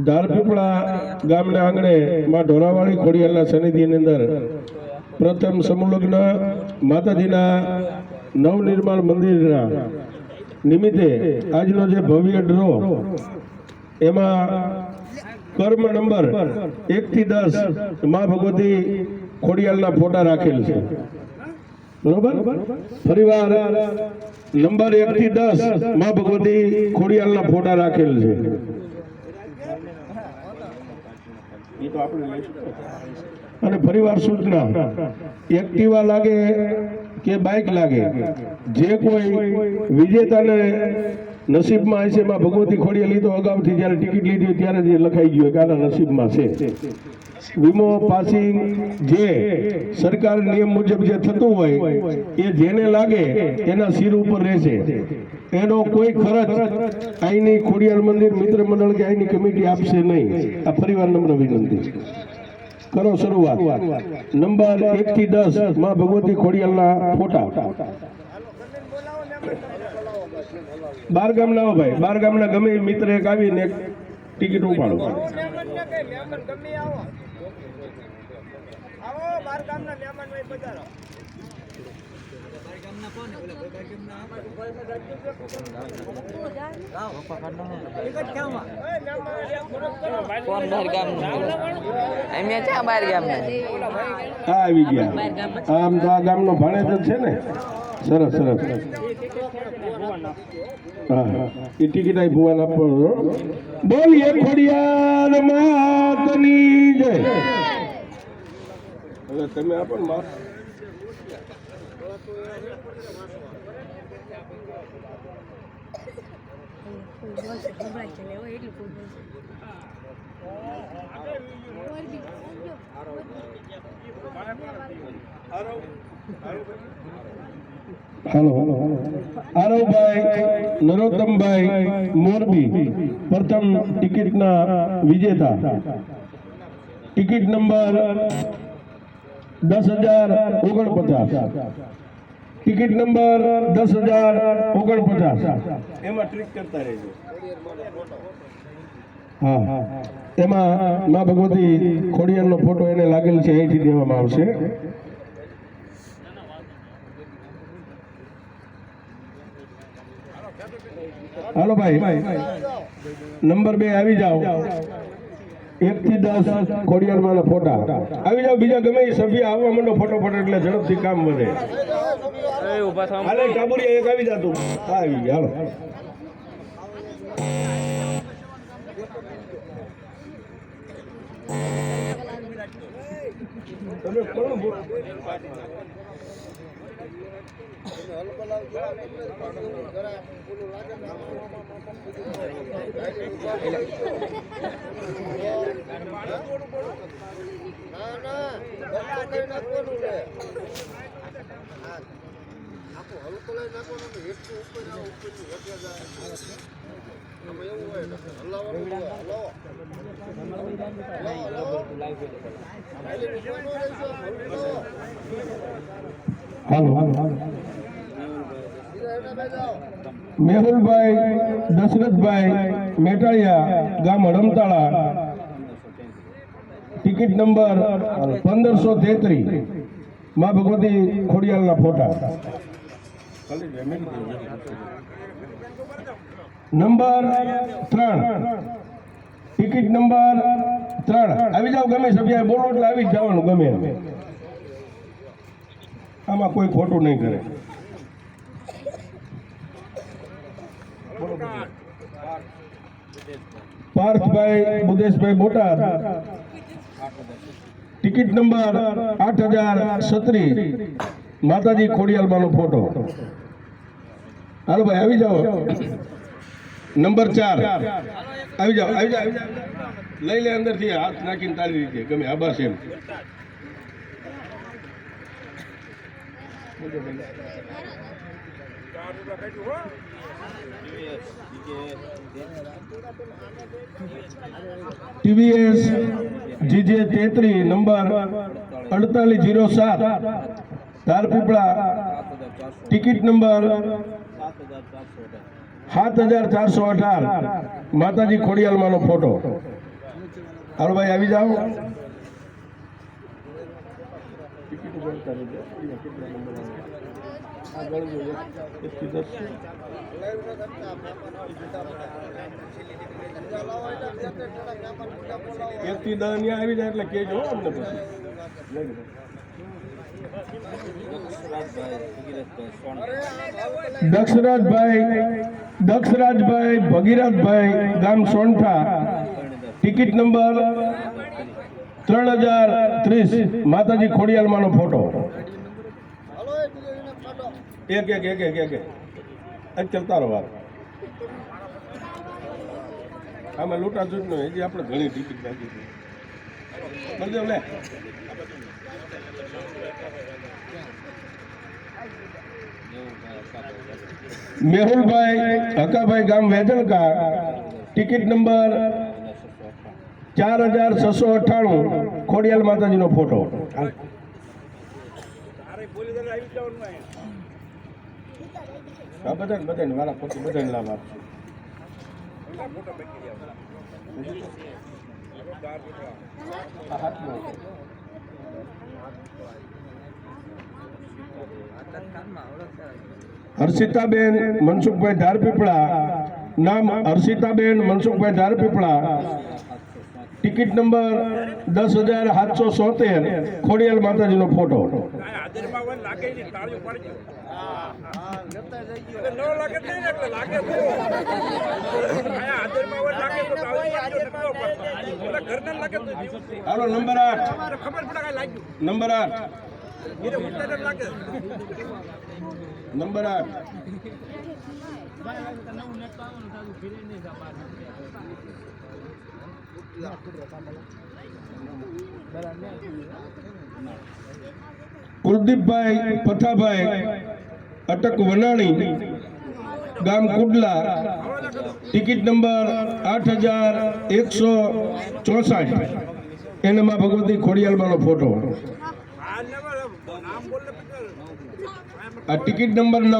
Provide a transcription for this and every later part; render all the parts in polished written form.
ધારપીપળા ગામના આંગણે માં ઢોરાવાળી ખોડિયાલના સન્નિધિની અંદર પ્રથમ સમૂહલગ્ન માતાજીના નવનિર્માણ મંદિરના નિમિત્તે આજનો જે ભવ્ય ડ્રો એમાં કર્મ નંબર 1 થી 10 માં ભગવતી ખોડિયાલના ફોટા રાખેલ છે, બરોબર। ફરીવાર નંબર 1 થી 10 માં ભગવતી ખોડિયાલના ફોટા રાખેલ છે। અને ફરીવાર સૂચના, એક્ટિવા લાગે કે બાઇક લાગે, જે કોઈ વિજેતાને નસીબમાં હશે માં ભગવતી ખોડિયાલ તો અગાઉથી જ્યારે ટિકિટ લીધી હોય ત્યારે જ લખાઈ ગયું કે આના નસીબમાં છે। વીમો પાસિંગ જે સરકાર નિયમ મુજબ જે થતું હોય એ જેને લાગે એના સિર ઉપર રહેશે, એનો કોઈ ખર્ચ અહીંની ખોડિયાર મંદિર મિત્ર મંડળ કે અહીંની કમિટી આપશે નહીં। આ ફરીવાર નમ્ર વિનંતી। કરો શરૂઆત। નંબર 1 થી 10 માં ભગવતી ખોડિયાલના ફોટા। 12 ગામના આવો ભાઈ, 12 ગામના ગમે મિત્ર એક આવીને ટિકિટ ઉપાડો। આવી ગયા, આમ તો આ ગામનો ભાણેજ જ છે ને। સરસ સરસ, હા એ ટિકિટ આવી ભુવાને આપવાનો। બોલીએ ખોડિયાર માતની જય। હવે તમે આપો ને માત। हेलो आरवभाई नरोत्तमभाई मोरबी प्रथम टिकિટના વિજેતા। Ticket number 10,049। ટિકિટ નંબર 10,049 એમાં ટ્રીક કરતા રહેજો। હા, એમાં માં ભગવતી ખોડિયારનો ફોટો એને લાગેલ છે, અહીંથી દેવામાં આવશે। હાલો ભાઈ, નંબર 2 આવી જાઓ। 1 થી 10 ખોડિયારમાંના ફોટા આવી જાઓ। બીજા ગમે એ સભ્ય આવવા માંડો ફટોફટ, એટલે ઝડપથી કામ વધે। હાલે ટાબુરિયા એક આવી જાતું, આવી ગયા। હાલો તમે કોણ મેહુલભાઈ દશરથભાઈ મેટાળિયા, ગામ હડમતાળા। ટિકિટ નંબર 1533 માં ભગવતી ખોડિયાલના ફોટા। નંબર 3 ટિકિટ નંબર 3 આવી જાઓ। ગમે સભ્ય બોલો એટલે આવી જ જવાનું, ગમે આમાં કોઈ ખોટું નહીં કરે। પાર્થભાઈ બુદેશભાઈ બોટાદ। ટિકિટ નંબર 8036 માતાજી ખોડિયાલમાંનો ફોટો। હાલો ભાઈ આવી જાઓ। નંબર 4 આવી જાઓ, આવી જાઓ, લઈ લે અંદરથી હાથ નાખીને તાળી રીતે ગમે આબાસ એમ। TVS GJ33 number 4807 Dharpipla ticket number 7418 માતાજી ખોડિયાલમાંનો ફોટો. હાલો ભાઈ આવી જાઓ. એક થી 10 ની આવી જાય એટલે કેજો અમને પછી. દક્ષરાજભાઈ ભગીરથભાઈ ગામ સોનઠા ટિકિટ નંબર 3030 માતાજી ખોડિયાલમાંનો ફોટો. એક ચલતા રહો વાત. આમાં લૂંટા જૂટ નો હજી આપણે ઘણી ટિકિટ નાખી છે. બલદેવ લે. મેહુલભાઈ હકાભાઈ ગામ વેજલકા ટિકિટ નંબર 4698 ખોડિયાલ માતાજીનો ફોટો. બધાને વાળા ફોટો બધાને લાભ આપશે. હર્ષિતાબેન મનસુખભાઈ ધારપીપળા નામ હર્ષિતાબેન મનસુખભાઈ ધારપીપળા ટિકિટ નંબર 10777 ખોડિયાલ માતાજીનો ફોટો. હાલો નંબર 8 કુલદીપભાઈ પથાભાઈ અટક વનાણી ગામ કુડલા ટિકિટ નંબર 8164 એનામાં ભગવતી ખોડિયાલમાંનો ફોટો. આ ટિકિટ નંબર 9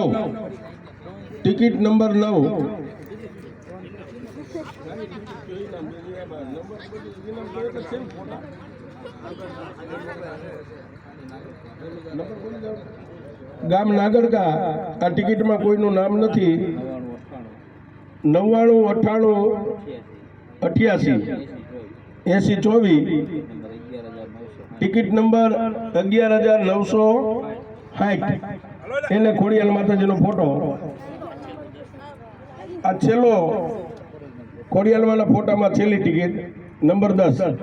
ગામ નાગરકા. આ ટિકિટમાં કોઈનું નામ નથી. 9998888024 ટિકિટ નંબર 11960 એને ખોડિયાલ માતાજીનો ફોટો. આ છેલ્લો ખોડિયાલમાંના ફોટામાં છેલ્લી ટિકિટ નંબર 10.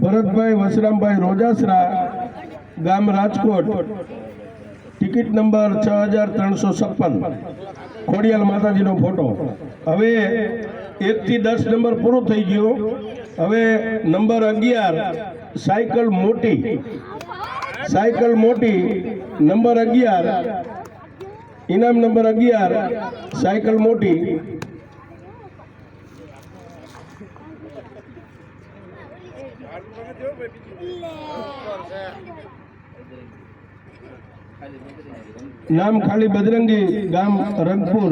ભરતભાઈ વસરામભાઈ રોજાસરા ગામ રાજકોટ ટિકિટ નંબર 6356 ખોડિયાલ માતાજીનો ફોટો. હવે 1 થી 10 નંબર પૂરો થઈ ગયો. હવે નંબર 11 સાયકલ મોટી નંબર 11 ઇનામ નંબર 11 સાયકલ મોટી. નામ ખાલી બજરંગી ગામ Rangpur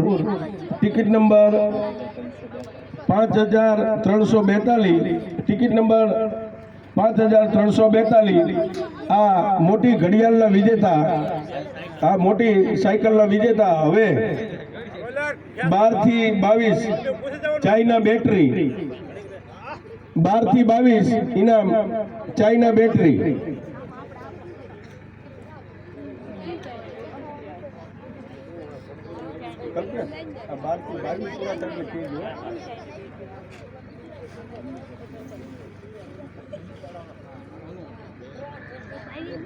ticket number 5342 ticket number 5342. આ મોટી ઘડિયાળના વિજેતા, આ મોટી સાયકલના વિજેતા હવે 12 થી 22 ચાઇના બેટરી, 12 થી 22 ઇનામ ચાઇના બેટરી.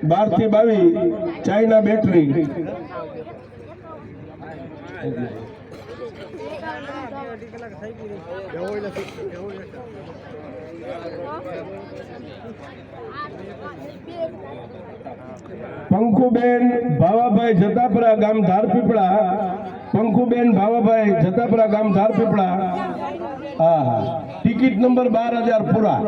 બાર થી 22 ચાઇના બેટરી. પંખુબેન ભાવાભાઈ જતાપરા ગામ ધારપીપળા. પંખુબેન ભાવાભાઈ જતાપરા ગામ ધારપીપળા. હા હા, ટિકિટ નંબર 12,000 પૂરા.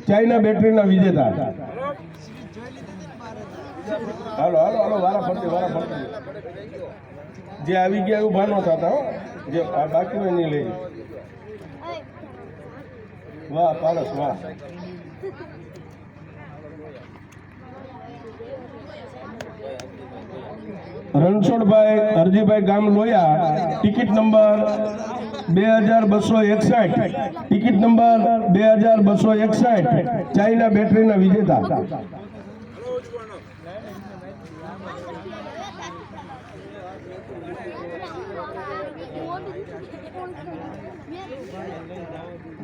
ચાઇના બેટરીના વિજેતા. હાલો હાલો હાલો, વારા ફરતી. જે આવી ગયા એવું ભાનો થતા હો, જે બાકી હોય નહીં લઈ. વાહ પારસ વાહ. રણછોડભાઈ હરજીભાઈ ગામ Loya. Ticket number 2261. Ticket number 2261. China બેટરીના વિજેતા.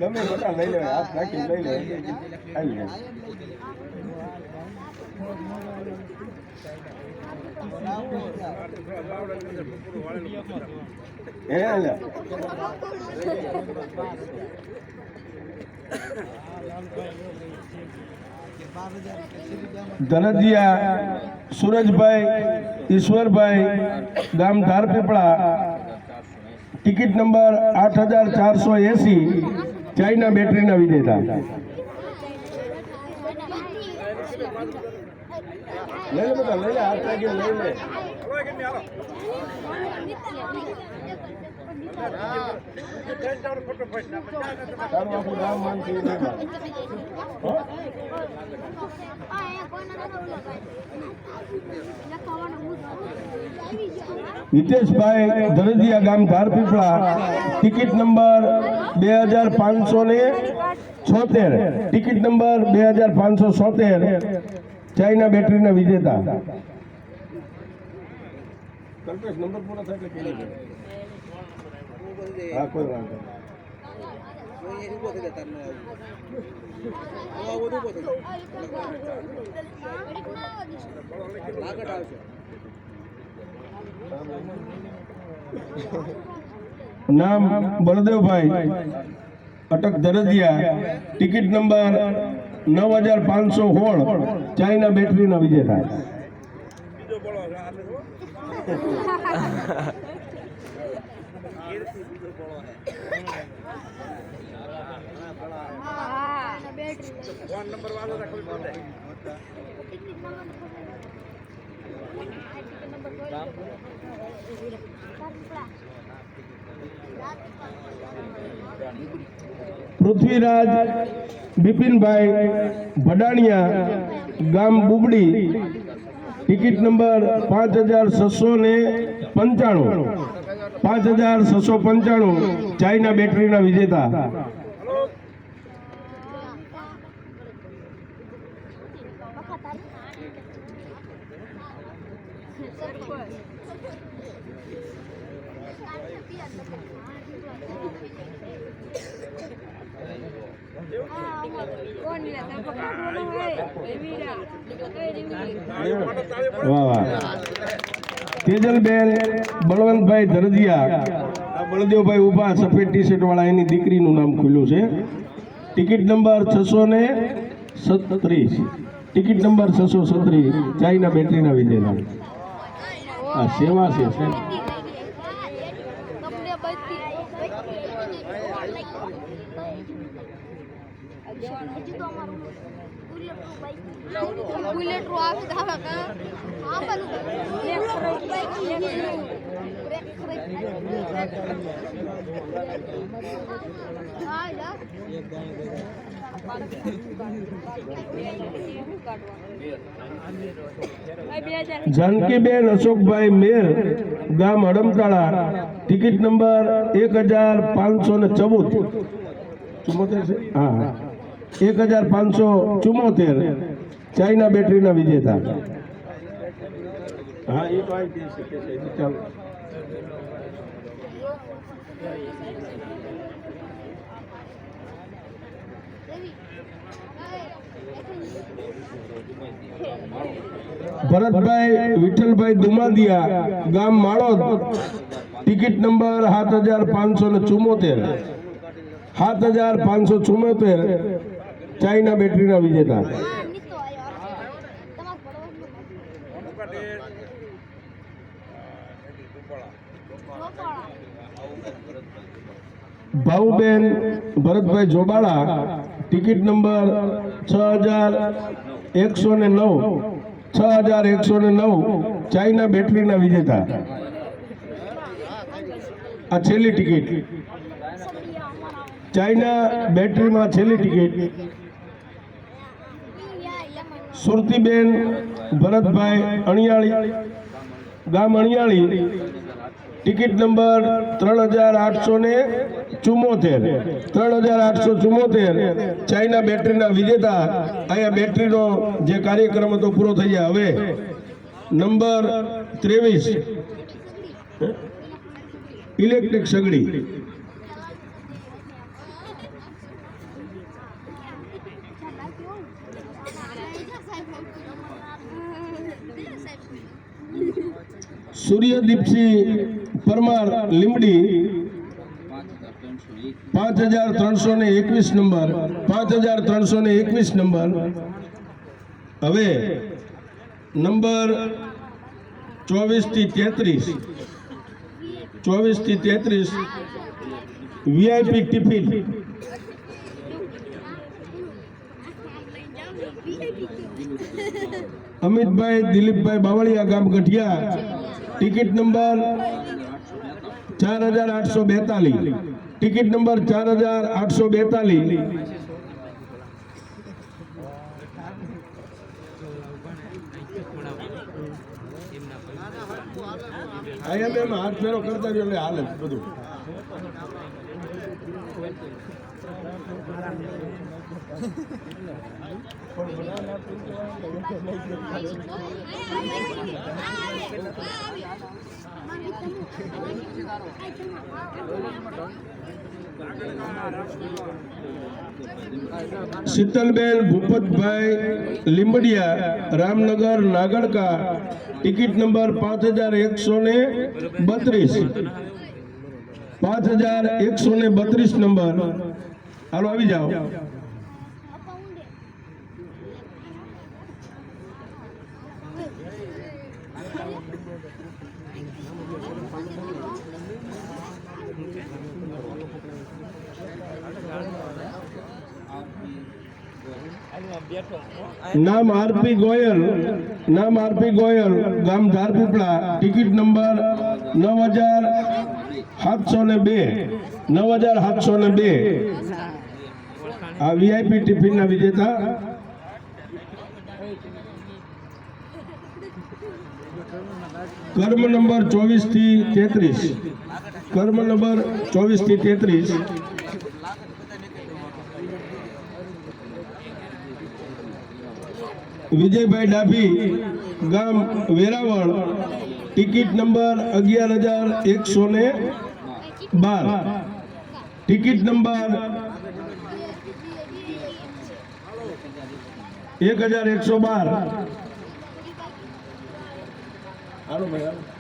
ગમે બધા લઈ લે, હાથ નાખી લઈ લે. આવી જાય. ધનજીયા સુરજભાઈ ઈશ્વરભાઈ ગામ ધારપીપળા. Ticket number 8480. ચાઇના બેટરીના વિજેતા. લઈ લે બધા, લઈ લે, હાથ લાગી લઈ લે. તારું આખું ગામ માનથી હિતેશભાઈ ધરજીયા ગામ Dharpipla. Ticket number 2576. Ticket number 2576. China બેટરીના વિજેતા. કલ્પેશ નંબર પૂરા થાય એટલે કેવી છે? હા, કોઈ વાંધો નામ બળદેવભાઈ અટક ધરજીયા. Ticket number 9516. ચાઇના બેટરીના વિજેતા. પૃથ્વીરાજ બિપિનભાઈ ભડાણિયા ગામ બુબડી. Ticket number 5695. 5695. ચાઇના બેટરીના વિજેતા. વાહ વાહ. તેજલબેન બળવંતભાઈ ધરજીયા. બળદેવભાઈ ઉભા સફેદ ટી શર્ટ વાળા, એની દીકરીનું નામ ખુલ્લું છે. Ticket number 637. Ticket number 637. China બેટરીના વિજેતા. આ સેવા છે સાહેબ. જાનકીબેન અશોકભાઈ મેર ગામ હડમતાળા. Ticket number 1514. 74 છે. હા, 1574. ચાઇના બેટરીના વિજેતા. હા, એ તો આવી શકે છે. ચાલો. ભરતભાઈ વિઠ્ઠલભાઈ દુમાદિયા ગામ માળોદ ટિકિટ નંબર 7574 7574 ચાઇના બેટરીના વિજેતા ભાઉબેન ભરતભાઈ જોબાળા ટિકિટ નંબર 6109 ચાઇના બેટરીના વિજેતા આ છેલ્લી ટિકિટ ચાઇના બેટરીમાં છેલ્લી ટિકિટ સુરતીબેન ભરતભાઈ અણિયાળી ગામ અણિયાળી ટિકિટ નંબર 3874 ચાઇના બેટરીના વિજેતા અહીંયા બેટરીનો જે કાર્યક્રમ હતો પૂરો થઈ જાય હવે નંબર 23 ઇલેક્ટ્રિક સગડી સૂર્યદીપસિંહ પરમાર લીમડી 5321 નંબર 5321 નંબર હવે નંબર 24 થી 33 વીઆઈપી ટિફિન અમિતભાઈ દિલીપભાઈ બાવળિયા ગામ Gadhiya ticket number 4842 ticket number 4842 અહીંયા મેં હાથ ફેરો કરતા રહ્યો એટલે હાલે બધું Shitalben Bhupatbhai Limbadiya Ramnagar Nagadka ticket number 5132 number હાલો આવી જાઓ નામ આરપી ગોયલ ગામ ધારપીપળા ટિકિટ નંબર 9702 આ વીઆઈપી ટિફિનના વિજેતા કર્મ નંબર 24 થી 33 વિજયભાઈ ડાભી ગામ Veraval ticket number 11112 ticket number 1112 હાલો ભાઈ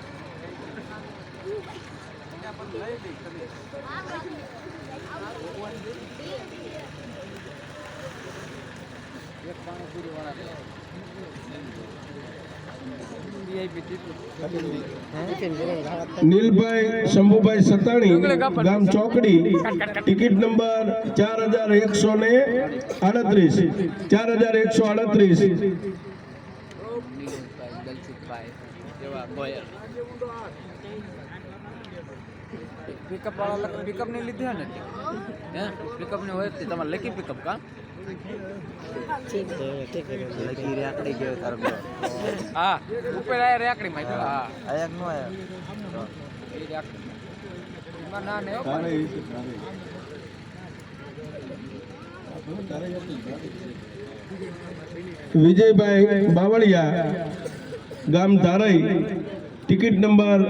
નીલભાઈ શંભુભાઈ સતાણી ગામ ચોકડી ટિકિટ નંબર 4138 पिकअप वाला पिकअप नहीं लीधे है ना पिकअप नहीं होए તમારે લેકી પિકઅપ કા ઠીક है લકી રેકડી ગયો તાર હા ઉપર આયા રેકડી માં હા આયા નો આયા એ રેકડી ના ને વિજયભાઈ બાવળિયા ગામ ધારઈ ટિકિટ નંબર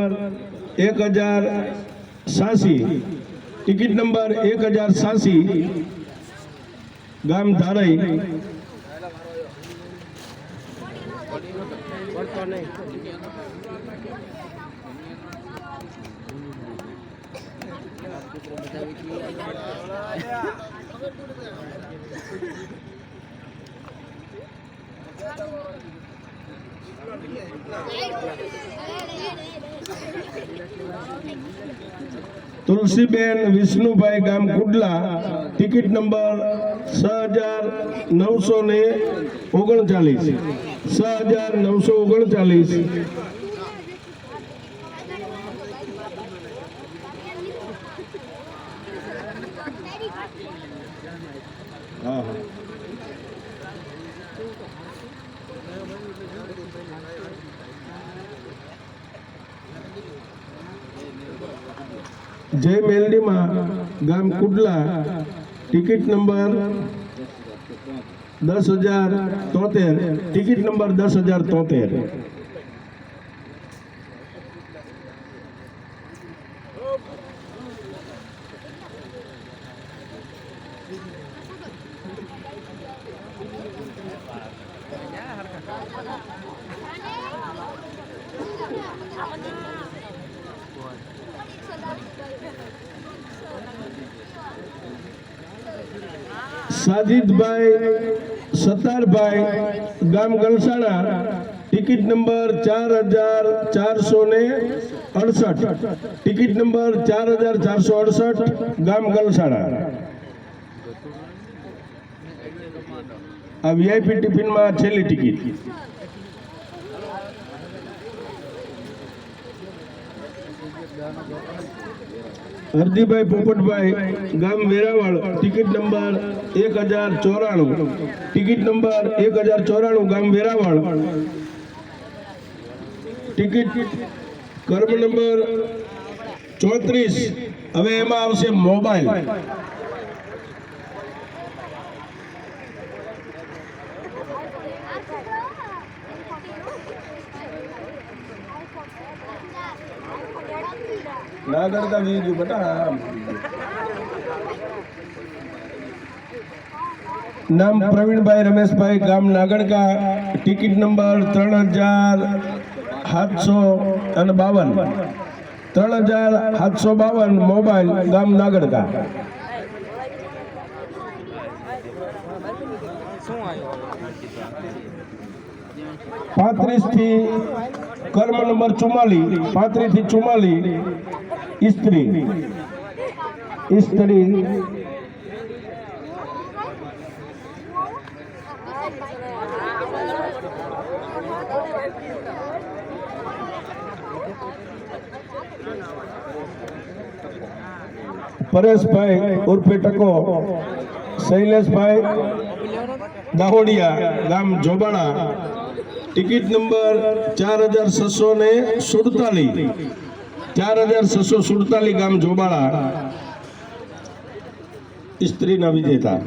1086 ટિકિટ નંબર 1086 ગામ ધારઈ પડતો નહીં. તુલસીબેન વિષ્ણુભાઈ ગામ કુડલા, ટિકિટ નંબર 6939, 6939. હા હા. જય મેલડીમાં ગામ કુડલા, ticket number 10,073, ticket number 10,073. Sajidbhai સત્તારભાઈ ગામ Galsana, ticket number 4,468, ticket number 4,468, ગામ ગલસાણા. આ વીઆઈપી ટિફિનમાં છેલ્લી ટિકિટ. હરજીભાઈ પોપટભાઈ ગામ Veraval, ticket number 1094, ticket number 1094, ગામ વેરાવળ. ટિકિટ કર્મ નંબર 34. હવે એમાં આવશે મોબાઈલ. ના કરતા બીજું બટા. નામ પ્રવીણભાઈ રમેશભાઈ ગામ નાગણકા, ટિકિટ નંબર 3752, 3752, મોબાઈલ, ગામ નાગણકા. શું આવ્યો? 35 થી કર્મ નંબર 44, 35 થી 44, સ્ત્રી. પરેશભાઈ ઉર્ફે ટકો, શૈલેષભાઈ દાહોડિયા ગામ જોબાળા, ટિકિટ નંબર 4647, 4647, ગામ જોબાળા, સ્ત્રીના વિજેતા.